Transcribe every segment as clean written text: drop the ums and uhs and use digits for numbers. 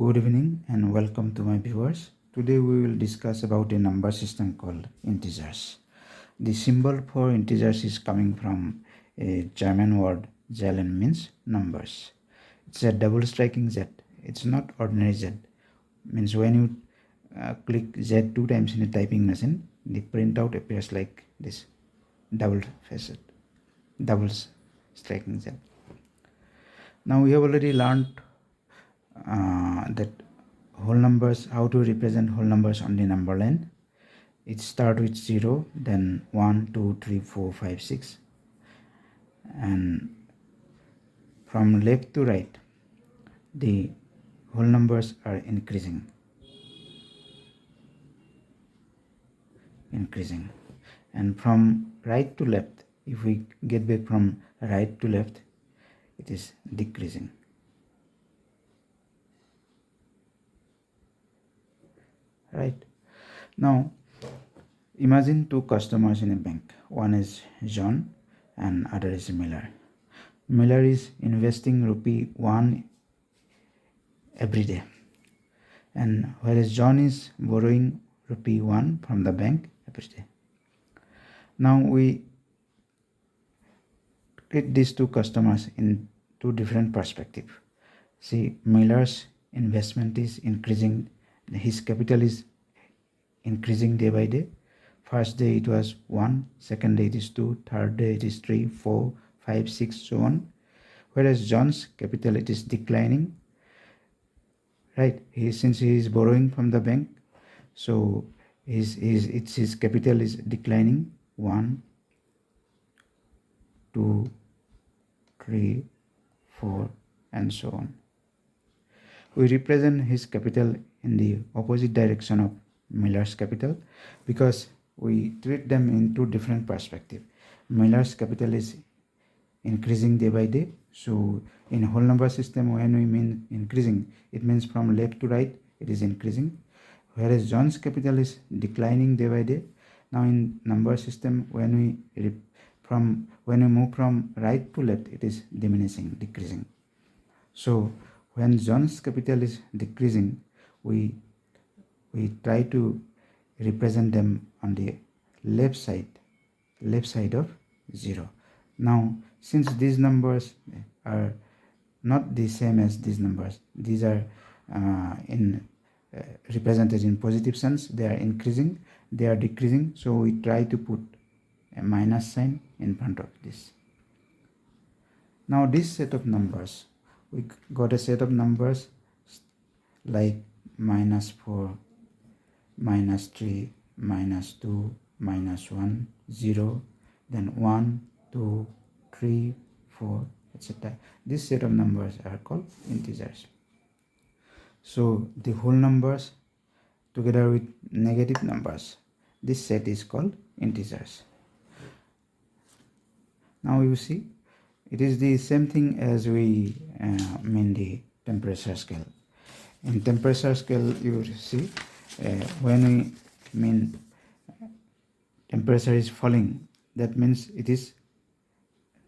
Good evening and welcome to my viewers. Today we will discuss about a number system called integers. The symbol for integers is coming from a German word Zahlen, means numbers. It's a double striking Z. It's not ordinary Z. Means when you click Z two times in a typing machine, the printout appears like this, double facet, double striking Z. Now we have already learned that whole numbers, how to represent whole numbers on the number line. It start with 0, then 1, 2, 3, 4, 5, 6, and from left to right the whole numbers are increasing, and from right to left, if we get back from right to left, it is decreasing. Right. Now imagine two customers in a bank. One is John and other is Miller. Miller is investing ₹1 every day, and whereas John is borrowing ₹1 from the bank every day. Now we treat these two customers in two different perspectives. See, Miller's investment is increasing, his capital is increasing day by day. First day it was 1, second day it is 2, third day it is 3, 4, 5, 6, so on. Whereas John's capital, it is declining, right? Since he is borrowing from the bank, so his capital is declining. 1, 2, 3, 4, and so on. We represent his capital in the opposite direction of Miller's capital because we treat them in two different perspectives. Miller's capital is increasing day by day. So in whole number system, when we mean increasing, it means from left to right it is increasing, whereas John's capital is declining day by day. Now in number system, when we move from right to left, it is diminishing, decreasing. So when John's capital is decreasing, we try to represent them on the left side of 0. Now since these numbers are not the same as these numbers, these are represented in positive sense, they are increasing, they are decreasing, so we try to put a minus sign in front of this. Now this set of numbers, we got a set of numbers like -4, -3, -2, -1, 0, then 1, 2, 3, 4, etc. This set of numbers are called integers. So the whole numbers together with negative numbers, this set is called integers. Now you see, it is the same thing as we mean the temperature scale. In temperature scale, you see, when we mean temperature is falling, that means it is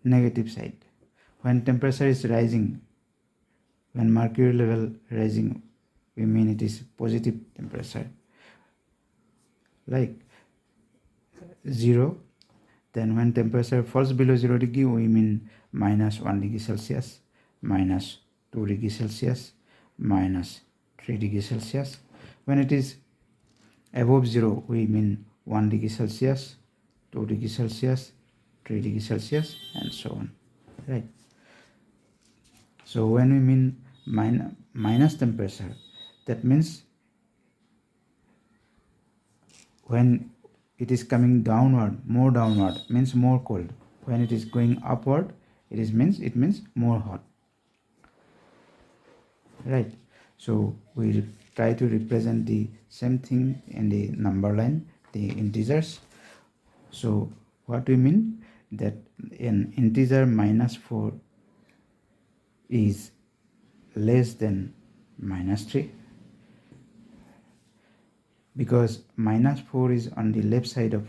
negative side. When temperature is rising, when mercury level rising, we mean it is positive temperature, like 0. Then when temperature falls below 0 degree, we mean -1 degree Celsius, -2 degree Celsius, -3 degree Celsius. When it is above 0, we mean 1 degree Celsius, 2 degree Celsius, 3 degree Celsius, and so on, right? So when we mean minus temperature, that means when it is coming downward, more downward, means more cold. When it is going upward, it means more hot, right? So we try to represent the same thing in the number line, the integers. So what we mean, that an integer -4 is less than -3, because -4 is on the left side of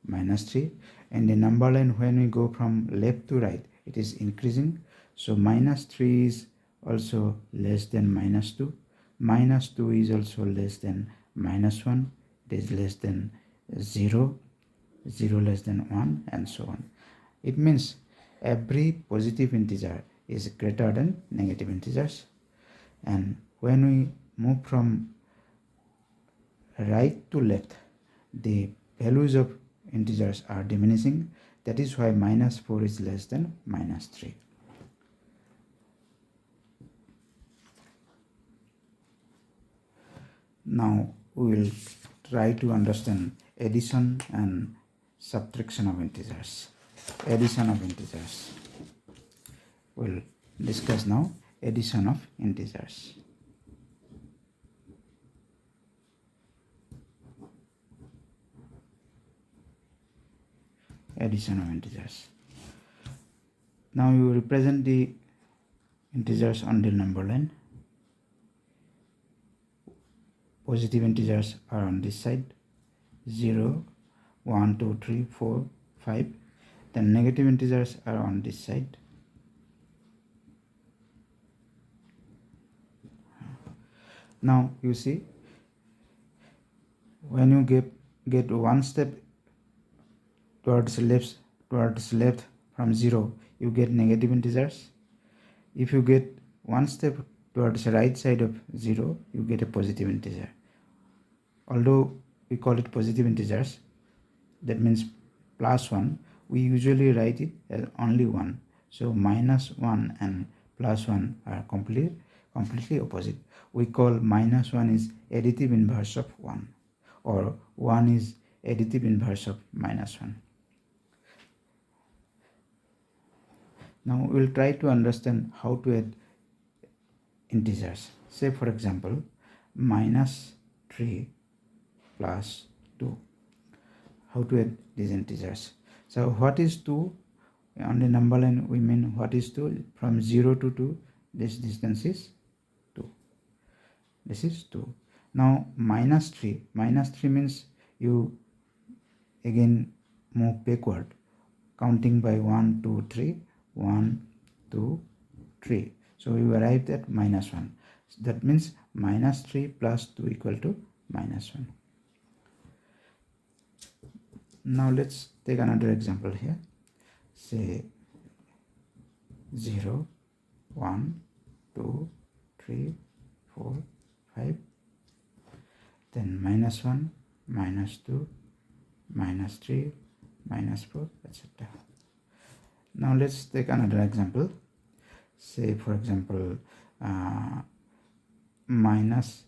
-3, and the number line, when we go from left to right, it is increasing. So -3 is also less than -2. minus 2 is also less than minus 1, it is less than 0, 0 less than 1, and so on. It means every positive integer is greater than negative integers, and when we move from right to left, the values of integers are diminishing. That is why minus 4 is less than minus 3. Now we will try to understand addition and subtraction of integers. Addition of integers. We'll discuss now addition of integers. Addition of integers. Now you represent the integers on the number line. Positive integers are on this side, 0, 1, 2, 3, 4, 5. Then negative integers are on this side. Now you see, when you get one step towards left from 0, you get negative integers. If you get one step towards the right side of 0, you get a positive integer. Although we call it positive integers, that means plus 1, we usually write it as only 1. So minus 1 and plus 1 are completely opposite. We call minus 1 is additive inverse of 1, or 1 is additive inverse of minus 1. Now we will try to understand how to add integers. Say for example, minus 3 plus 2. How to add these integers? So what is 2? On the number line we mean what is 2? From 0 to 2, this distance is 2. This is 2. Now minus 3 means you again move backward, counting by 1, 2, 3, 1, 2, 3. So you arrived at minus 1. That means minus 3 plus 2 equal to minus 1. Now let's take another example here. Say 0, 1, 2, 3, 4, 5. Then minus 1, minus 2, minus 3, minus 4, etc. Now let's take another example. Say for example, minus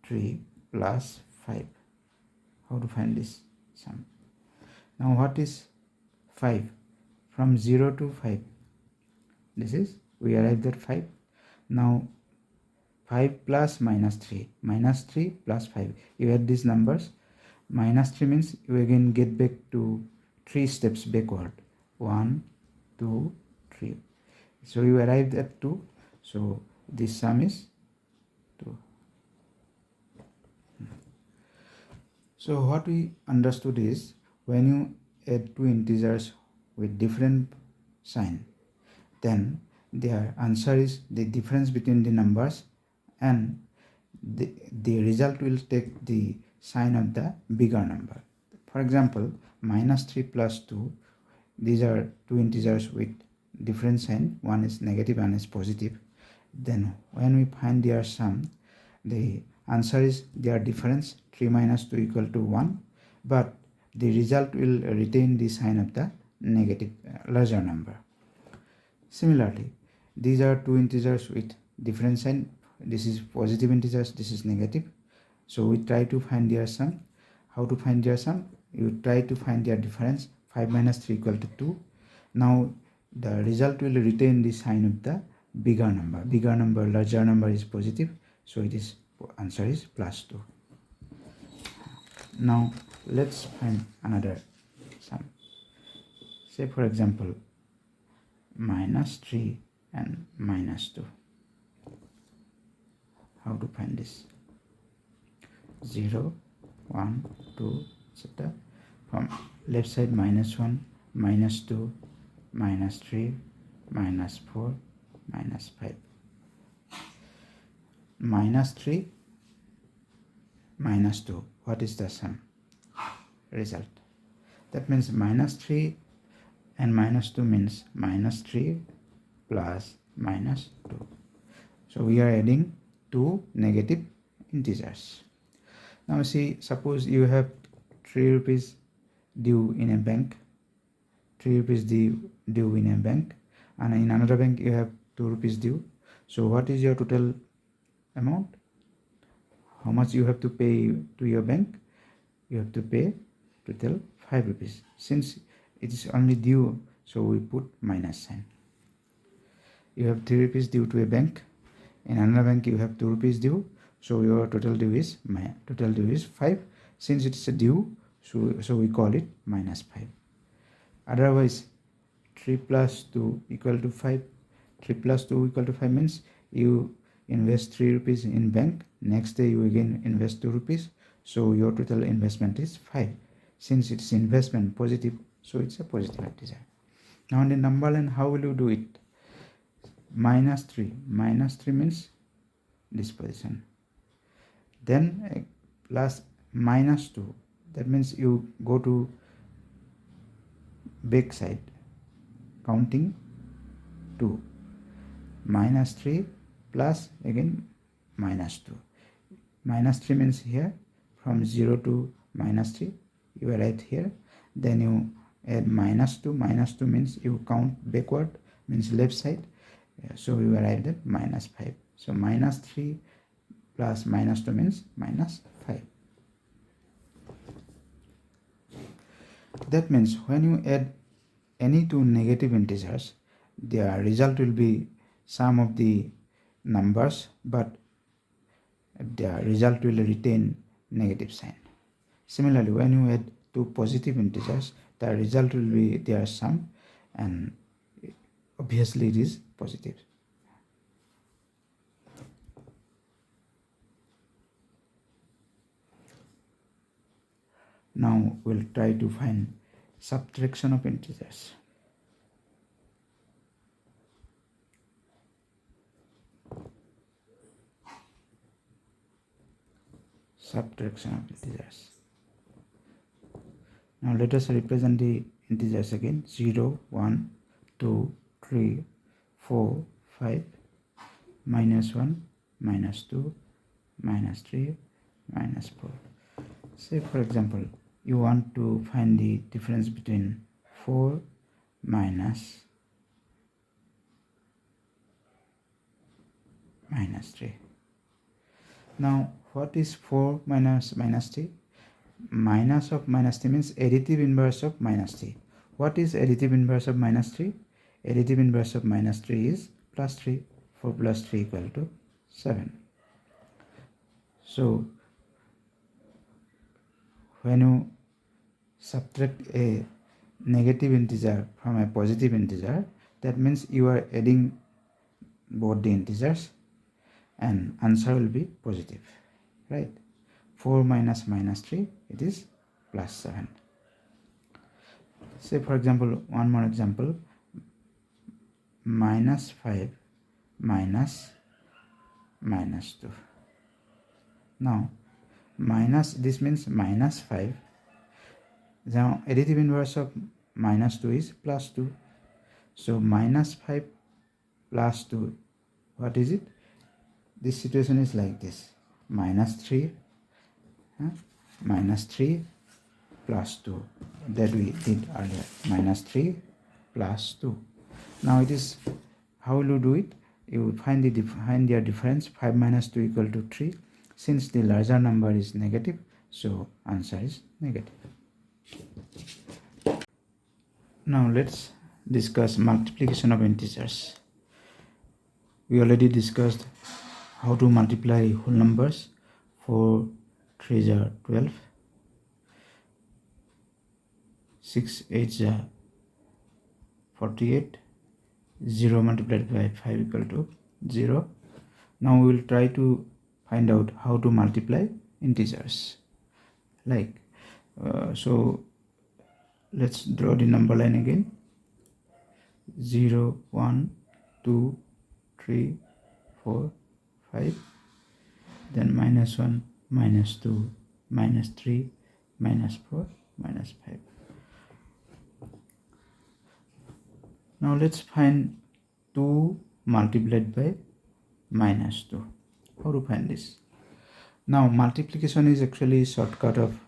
3 plus 5. How to find this sum? Now what is 5? From 0 to 5. This is, we arrived at 5. Now 5 plus minus 3. Minus 3 plus 5. You add these numbers. Minus 3 means you again get back to 3 steps backward. 1, 2, 3. So you arrived at 2. So this sum is 2. So what we understood is, when you add two integers with different sign, then their answer is the difference between the numbers, and the result will take the sign of the bigger number. For example, minus 3 plus 2, these are two integers with different sign. One is negative, one is positive. Then when we find their sum, the answer is their difference, 3 minus 2 equal to 1, but the result will retain the sign of the negative larger number. Similarly, these are two integers with different sign. This is positive integers, this is negative. So we try to find their sum. How to find their sum? You try to find their difference. 5 minus 3 equal to 2. Now the result will retain the sign of the bigger number. Bigger number, larger number is positive. So it is, answer is plus 2. Now let's find another sum. Say for example, minus 3 and minus 2. How to find this? 0, 1, 2, etc. From left side, minus 1, minus 2, minus 3, minus 4, minus 5. Minus 3 minus 2. What is the sum result? That means minus 3 and minus 2 means minus 3 plus minus 2. So we are adding two negative integers. Now see, suppose you have 3 rupees due in a bank, 3 rupees due in a bank, and in another bank you have 2 rupees due. So what is your total amount? How much you have to pay to your bank? You have to pay total 5 rupees. Since it is only due, so we put minus sign. You have 3 rupees due to a bank. In another bank you have 2 rupees due. So your total due is 5. Since it is a due, so we call it minus 5. Otherwise, 3 plus 2 equal to 5. 3 plus 2 equal to 5 means you invest 3 rupees in bank. Next day you again invest 2 rupees. So your total investment is 5. Since it's investment positive, so it's a positive integer. Now in the number line, how will you do it? Minus 3. Minus 3 means this position. Then plus minus 2. That means you go to back side, counting 2. Minus 3 plus again minus 2. Minus 3 means here from 0 to minus 3 you write here. Then you add minus 2. Minus 2 means you count backward, means left side. So you arrive at minus 5. So minus 3 plus minus 2 means minus 5. That means when you add any two negative integers, their result will be sum of the numbers, but the result will retain negative sign. Similarly, when you add two positive integers, the result will be their sum, and obviously it is positive. Now we'll try to find subtraction of integers. Subtraction of integers. Now let us represent the integers again. 0, 1, 2, 3, 4, 5, minus 1, minus 2, minus 3, minus 4. Say for example, you want to find the difference between 4 minus 3. Now what is 4 minus 3? Minus of minus 3 means additive inverse of minus 3. What is additive inverse of minus 3? Additive inverse of minus 3 is plus 3. 4 plus 3 equal to 7. So when you subtract a negative integer from a positive integer, that means you are adding both the integers and answer will be positive, right? 4 minus minus 3, it is plus 7. Say for example, one more example, minus 5 minus 2. Now minus, this means minus 5. Now additive inverse of minus 2 is plus 2. So minus 5 plus 2, what is it? This situation is like this: minus 3 plus 2, that we did earlier. Minus 3 plus 2. Now it is, how will you do it? You find their difference. 5 minus 2 equal to 3. Since the larger number is negative, so answer is negative. Now let's discuss multiplication of integers. We already discussed how to multiply whole numbers. 4 3s are 12, 6 8s are 48, 0 multiplied by 5 equal to 0. Now we will try to find out how to multiply integers. So let's draw the number line again. 0 1 2 3 4 5, then minus 1 minus 2, minus 3, minus 4, minus 5. Now let's find 2 multiplied by minus 2. How to find this? Now multiplication is actually shortcut of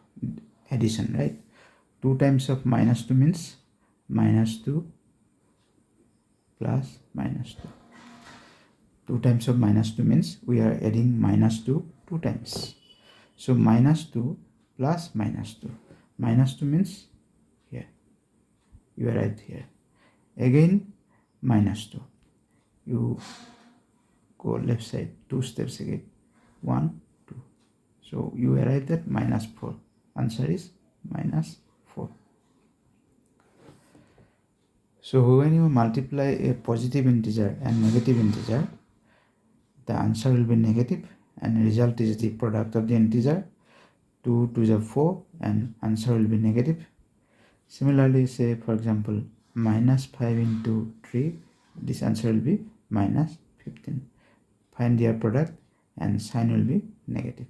addition, right? 2 times of minus 2 means minus 2 plus minus 2. 2 times of minus 2 means we are adding minus 2 2 times. So minus 2 plus minus 2. Minus 2 means here. You arrive here. Again minus 2. You go left side 2 steps again. 1, 2. So you arrive at minus 4. Answer is minus 4. So when you multiply a positive integer and negative integer, the answer will be negative, and the result is the product of the integer. 2 to the 4 and answer will be negative. Similarly, say for example minus 5 into 3, this answer will be minus 15. Find their product and sign will be negative.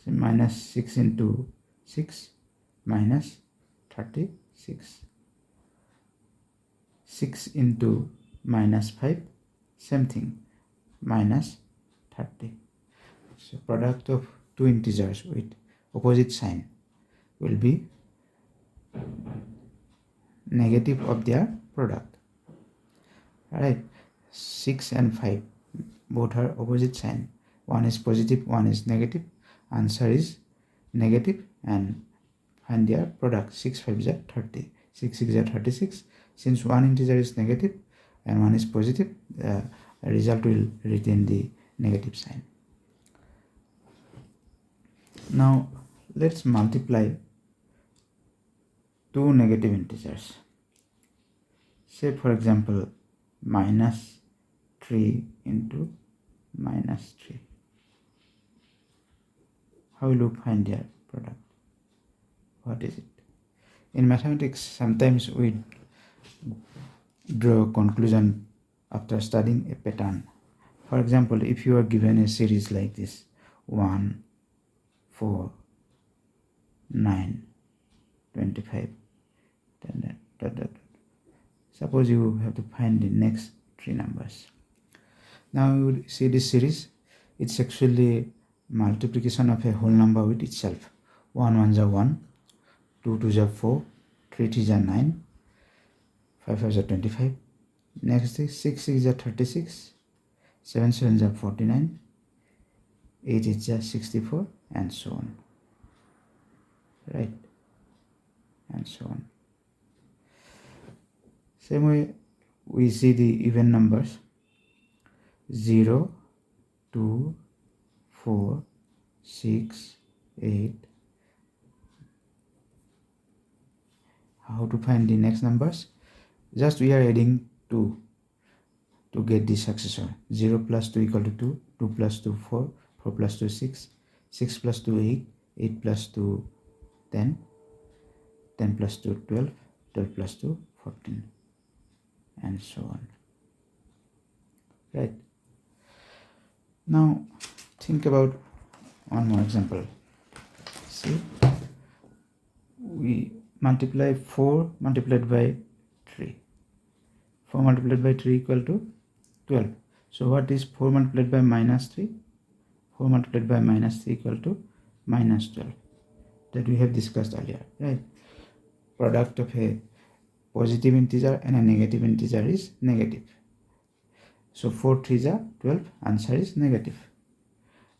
So minus 6 into 6, minus 36. 6 into minus 5, same thing, minus 30. So product of two integers with opposite sign will be negative of their product. Alright, 6 and 5 both are opposite sign. One is positive, one is negative. Answer is negative, and find their product. 6 5 is 30. 6 6 is 36. Since one integer is negative and one is positive, the result will retain the negative sign. Now let's multiply two negative integers. Say for example minus 3 into minus 3. How will you find their product? What is it? In mathematics, sometimes we draw a conclusion after studying a pattern. For example, if you are given a series like this, 1, 4, 9, 25, suppose you have to find the next 3 numbers. Now you see this series, it's actually multiplication of a whole number with itself. 1 1 is 1, 2 2 is 4, 3 3 is 9, 5 5 is 25. Next is 6 6 is 36, 7 7 is 49, 8 is 64, and so on. Right? And so on. Same way we see the even numbers 0, 2, 4, 6, 8. How to find the next numbers? Just we are adding 2 to get the successor. 0 plus 2 equal to 2, 2 plus 2 4, 4 plus 2 6, 6 plus 2 8, 8 plus 2 10, 10 plus 2 12, 12 plus 2 14, and so on. Right? Now think about one more example. See, we multiply 4 multiplied by 3. 4 multiplied by 3 equal to 12. So what is 4 multiplied by minus 3? 4 multiplied by minus 3 equal to minus 12. That we have discussed earlier, right? Product of a positive integer and a negative integer is negative. So 4 3 is 12, answer is negative.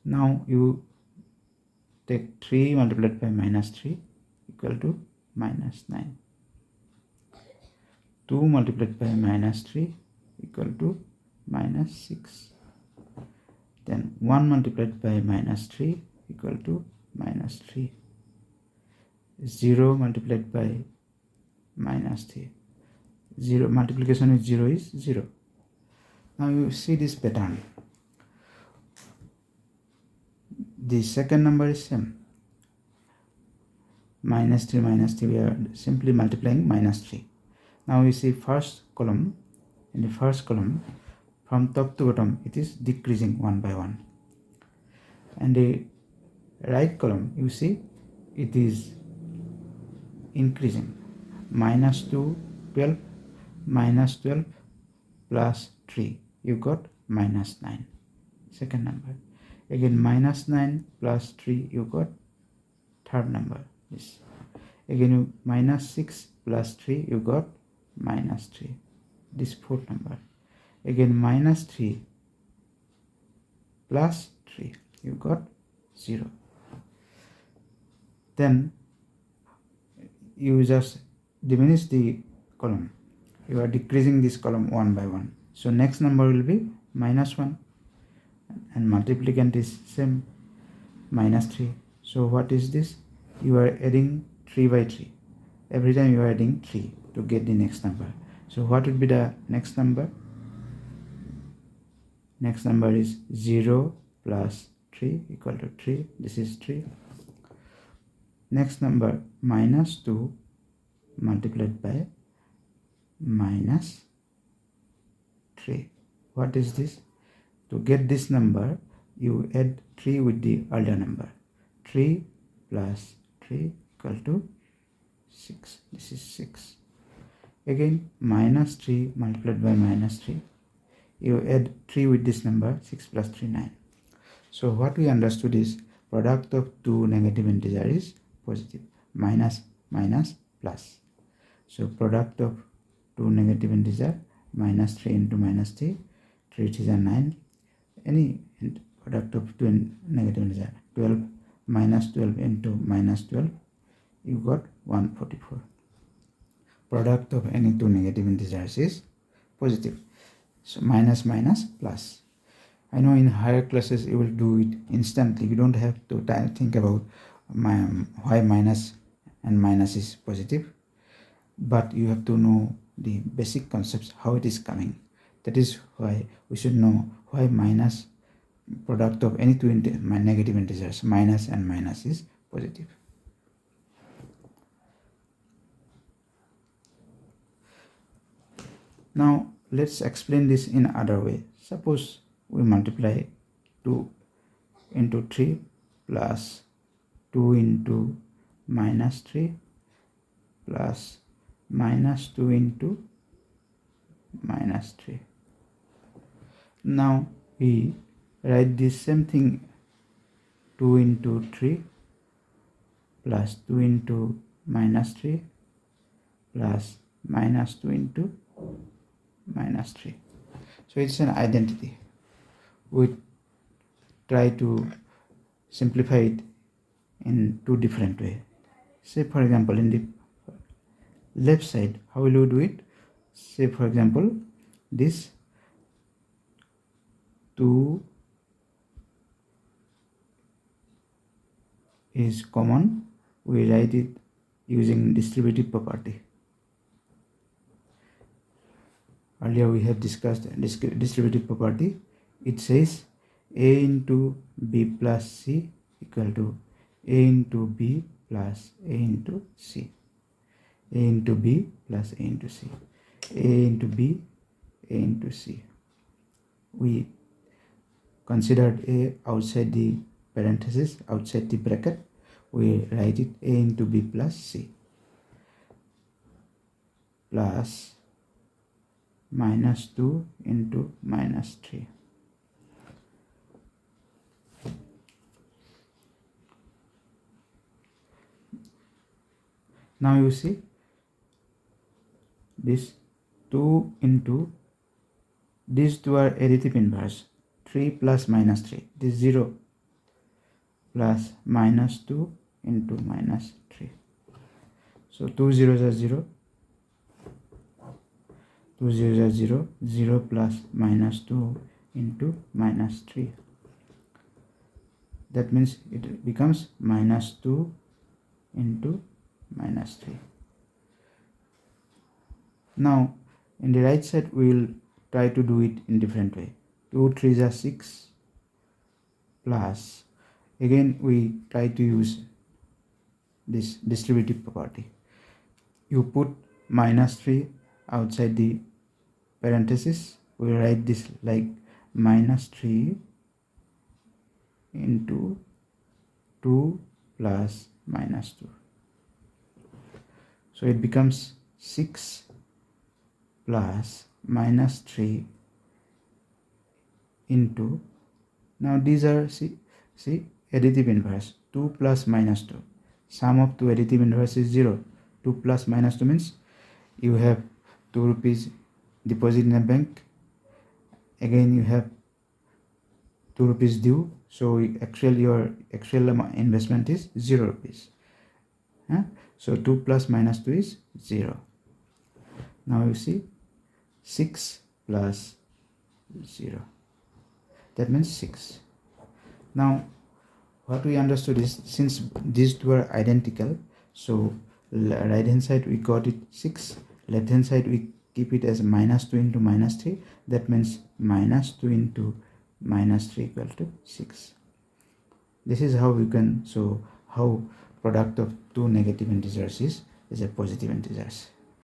Now you take 3 multiplied by minus 3 equal to minus 9. 2 multiplied by minus 3 equal to minus 6. Then 1 multiplied by minus 3 equal to minus 3. 0 multiplied by minus 3. 0 multiplication with 0 is 0. Now you see this pattern. The second number is same. Minus 3, we are simply multiplying minus 3. Now we see first column. In the first column, from top to bottom, it is decreasing one by one. And the right column, you see, it is increasing. Minus 2, 12, minus 12 plus 3, you got minus 9. Second number. Again minus 9 plus 3, you got third number. This. Again you minus 6 plus 3, you got minus 3. This fourth number. Again minus 3 plus 3, you got 0. Then you just diminish the column. You are decreasing this column one by one. So next number will be minus 1, and multiplicand is same, minus 3. So what is this? You are adding 3 by 3. Every time you are adding 3 to get the next number. So what would be the next number? Next number is 0 plus 3 equal to 3. This is 3. Next number minus 2 multiplied by minus 3. What is this? To get this number, you add 3 with the earlier number. 3 plus 3 equal to 6. This is 6. Again minus 3 multiplied by minus 3. You add 3 with this number. 6 plus 3, 9. So what we understood is product of two negative integer is positive. Minus minus plus. So product of two negative integer, minus 3 into minus 3, 3 is a 9. Any product of two negative integer, 12 minus 12 into minus 12, you got 144. Product of any two negative integers is positive. So minus minus plus. I know in higher classes you will do it instantly. You don't have to think about why minus and minus is positive, but you have to know the basic concepts, how it is coming. That is why we should know why minus, product of any two negative integers, minus and minus, is positive. Now let's explain this in other way. Suppose we multiply 2 into 3 plus 2 into minus 3 plus minus 2 into minus 3. Now we write this same thing, 2 into 3 plus 2 into minus 3 plus minus 2 into minus 3. So it's an identity. We try to simplify it in two different ways. Say for example, in the left side, how will you do it? Say for example, this 2 is common. We write it using distributive property. Earlier we have discussed distributive property. It says a into b plus c equal to a into b plus a into c. A into b plus a into c. A into b, a into c. We considered a outside the parenthesis, outside the bracket. We write it a into b plus c plus minus 2 into minus 3. Now you see this 2 into, these two are additive inverse. 3 plus minus 3, this 0 plus minus 2 into minus 3. So 2 zeros are 0. 2 zeros are 0. 0 plus minus 2 into minus 3. That means it becomes minus 2 into minus 3. Now in the right side we will try to do it in different way. 2 3s are 6 plus, again we try to use this distributive property. You put minus 3 outside the parenthesis, we write this like minus 3 into 2 plus minus 2. So it becomes 6 plus minus 3 into, now these are, see additive inverse, 2 plus minus 2. Sum of two additive inverse is 0. 2 plus minus 2 means you have 2 rupees deposit in a bank. Again you have 2 rupees due. So your actual investment is 0 rupees. So 2 plus minus 2 is 0. Now you see 6 plus 0. That means 6. Now what we understood is, since these two are identical, so right hand side we got it 6, left hand side we keep it as minus 2 into minus 3. That means minus 2 into minus 3 equal to 6. This is how we can show how product of two negative integers is a positive integers.